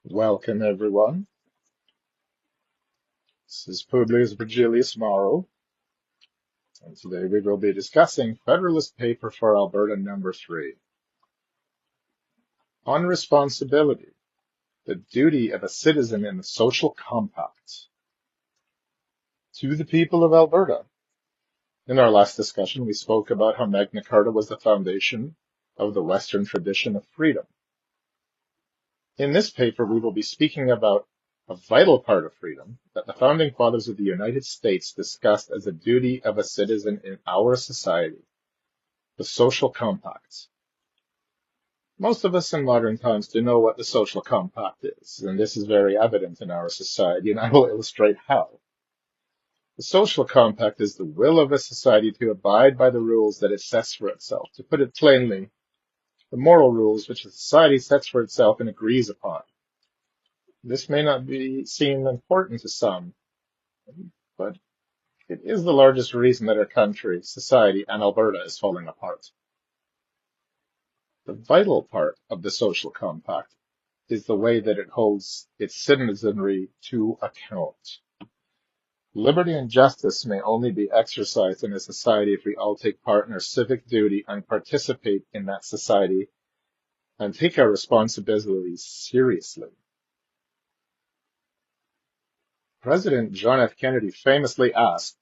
Welcome, everyone. This is Publius Virgilius Maro, and today we will be discussing Federalist paper for Alberta number 3 on responsibility, the duty of a citizen in the social compact. To the people of Alberta. In our last discussion, we spoke about how Magna Carta was the foundation of the Western tradition of freedom. In this paper, we will be speaking about a vital part of freedom that the Founding Fathers of the United States discussed as a duty of a citizen in our society, the social compact. Most of us in modern times do know what the social compact is, and this is very evident in our society, and I will illustrate how. The social compact is the will of a society to abide by the rules that it sets for itself. To put it plainly, the moral rules which a society sets for itself and agrees upon. This may not seem important to some, but it is the largest reason that our country, society, and Alberta is falling apart. The vital part of the social compact is the way that it holds its citizenry to account. Liberty and justice may only be exercised in a society if we all take part in our civic duty and participate in that society and take our responsibilities seriously. President John F. Kennedy famously asked,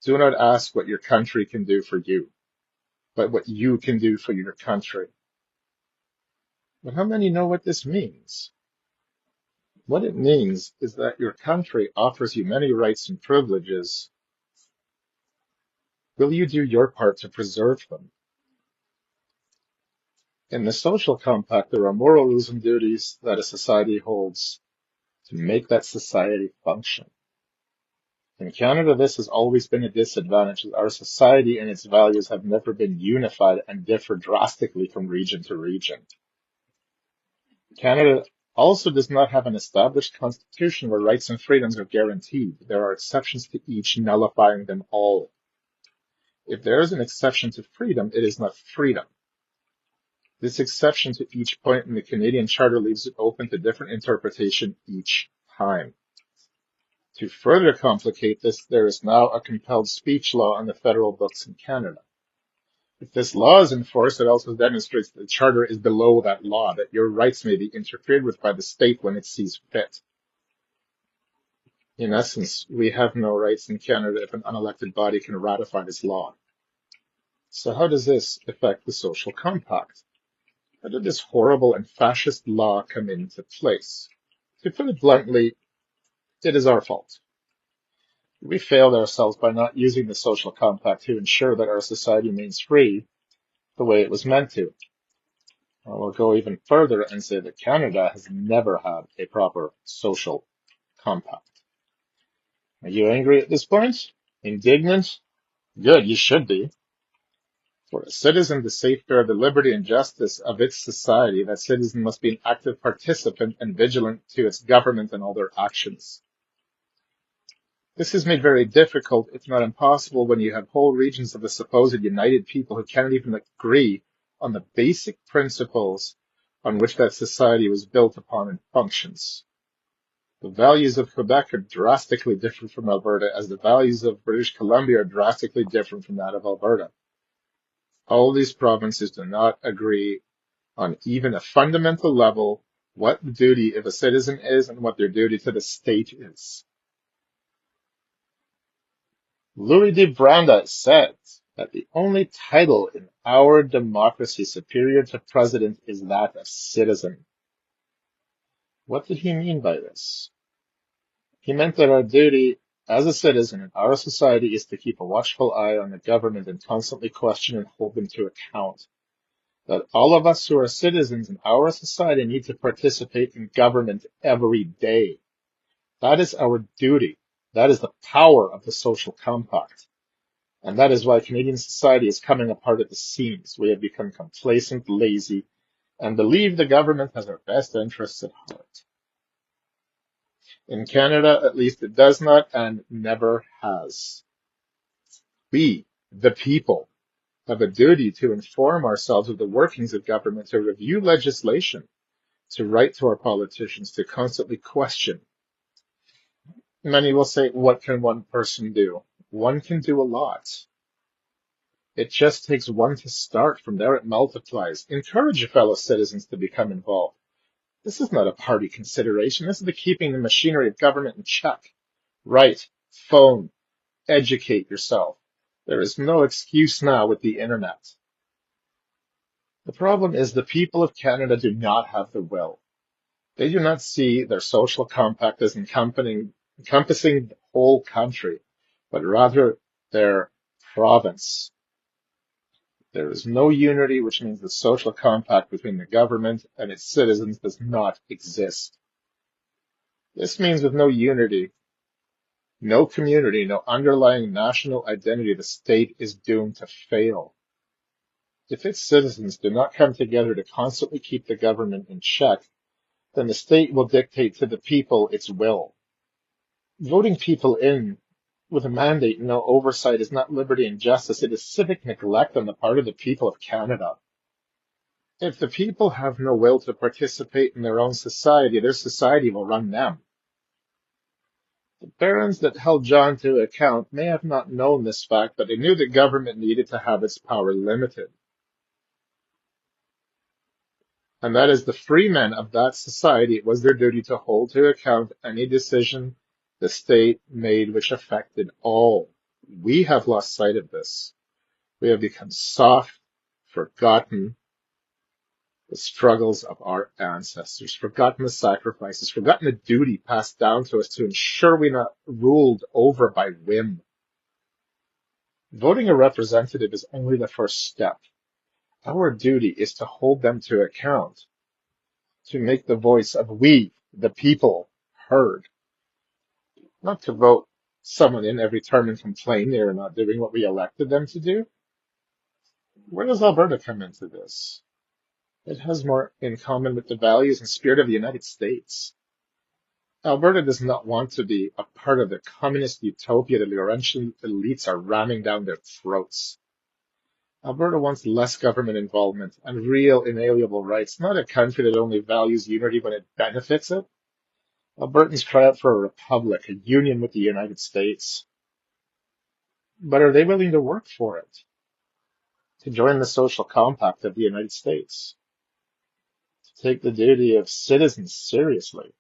"Do not ask what your country can do for you, but what you can do for your country." But how many know what this means? What it means is that your country offers you many rights and privileges. Will you do your part to preserve them? In the social compact, there are moral rules and duties that a society holds to make that society function. In Canada, this has always been a disadvantage, as our society and its values have never been unified and differ drastically from region to region. Canada also does not have an established constitution where rights and freedoms are guaranteed. There are exceptions to each, nullifying them all. If there is an exception to freedom, it is not freedom. This exception to each point in the Canadian Charter leaves it open to different interpretation each time. To further complicate this, there is now a compelled speech law on the federal books in Canada. If this law is enforced, it also demonstrates that the Charter is below that law, that your rights may be interfered with by the state when it sees fit. In essence, we have no rights in Canada if an unelected body can ratify this law. So how does this affect the social compact? How did this horrible and fascist law come into place? To put it bluntly, it is our fault. We failed ourselves by not using the social compact to ensure that our society remains free the way it was meant to. I will go even further and say that Canada has never had a proper social compact. Are you angry at this point? Indignant? Good, you should be. For a citizen to safeguard the liberty and justice of its society, that citizen must be an active participant and vigilant to its government and all their actions. This is made very difficult, if not impossible, when you have whole regions of the supposed united people who cannot even agree on the basic principles on which that society was built upon and functions. The values of Quebec are drastically different from Alberta, as the values of British Columbia are drastically different from that of Alberta. All these provinces do not agree on even a fundamental level what the duty of a citizen is and what their duty to the state is. Louis de Brandeis said that the only title in our democracy superior to president is that of citizen. What did he mean by this? He meant that our duty as a citizen in our society is to keep a watchful eye on the government and constantly question and hold them to account. That all of us who are citizens in our society need to participate in government every day. That is our duty. That is the power of the social compact. And that is why Canadian society is coming apart at the seams. We have become complacent, lazy, and believe the government has our best interests at heart. In Canada, at least, it does not and never has. We, the people, have a duty to inform ourselves of the workings of government, to review legislation, to write to our politicians, to constantly question. Many will say, what can one person do? One can do a lot. It just takes one to start. From there, it multiplies. Encourage your fellow citizens to become involved. This is not a party consideration. This is the keeping the machinery of government in check. Write, phone, educate yourself. There is no excuse now with the internet. The problem is the people of Canada do not have the will. They do not see their social compact as encompassing the whole country, but rather their province. There is no unity, which means the social compact between the government and its citizens does not exist. This means with no unity, no community, no underlying national identity, the state is doomed to fail. If its citizens do not come together to constantly keep the government in check, then the state will dictate to the people its will. Voting people in with a mandate and no oversight is not liberty and justice, it is civic neglect on the part of the people of Canada. If the people have no will to participate in their own society, their society will run them. The barons that held John to account may have not known this fact, but they knew that government needed to have its power limited. And that is the freemen of that society, it was their duty to hold to account any decision the state made which affected all. We have lost sight of this. We have become soft, forgotten the struggles of our ancestors, forgotten the sacrifices, forgotten the duty passed down to us to ensure we're not ruled over by whim. Voting a representative is only the first step. Our duty is to hold them to account, to make the voice of we, the people, heard, not to vote someone in every term and complain they are not doing what we elected them to do. Where does Alberta come into this? It has more in common with the values and spirit of the United States. Alberta does not want to be a part of the communist utopia that the Laurentian elites are ramming down their throats. Alberta wants less government involvement and real inalienable rights, not a country that only values unity when it benefits it. Albertans cry out for a republic, a union with the United States. But are they willing to work for it? To join the social compact of the United States? To take the duty of citizens seriously?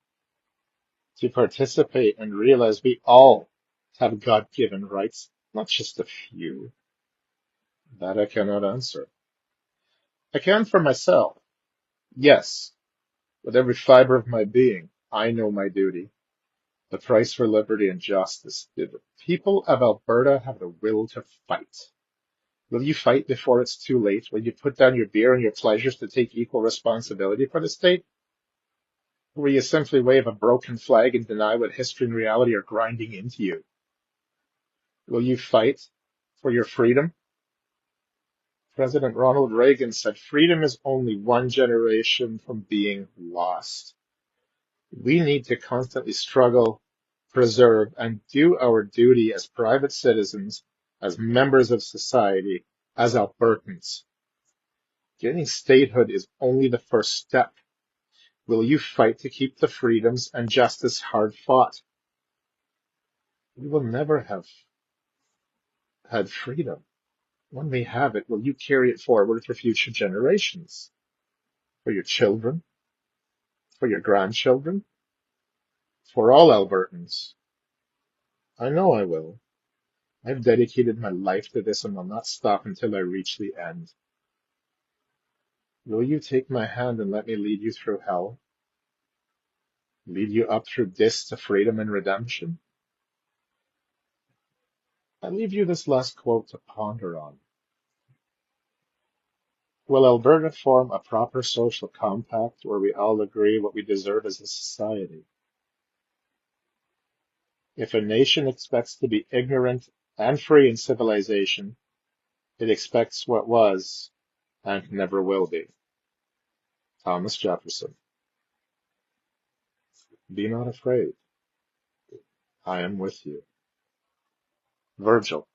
To participate and realize we all have God-given rights, not just a few? That I cannot answer. I can for myself. Yes, with every fiber of my being, I know my duty. The price for liberty and justice. Do the people of Alberta have the will to fight? Will you fight before it's too late? Will you put down your beer and your pleasures to take equal responsibility for the state? Or will you simply wave a broken flag and deny what history and reality are grinding into you? Will you fight for your freedom? President Ronald Reagan said, freedom is only one generation from being lost. We need to constantly struggle, preserve, and do our duty as private citizens, as members of society, as Albertans. Getting statehood is only the first step. Will you fight to keep the freedoms and justice hard fought? We will never have had freedom. When we have it, will you carry it forward for future generations? For your children? For your grandchildren? For all Albertans? I know I will. I've dedicated my life to this and will not stop until I reach the end. Will you take my hand and let me lead you through hell? Lead you up through this to freedom and redemption? I leave you this last quote to ponder on. Will Alberta form a proper social compact where we all agree what we deserve as a society? If a nation expects to be ignorant and free in civilization, it expects what was and never will be. Thomas Jefferson. Be not afraid. I am with you. Virgil.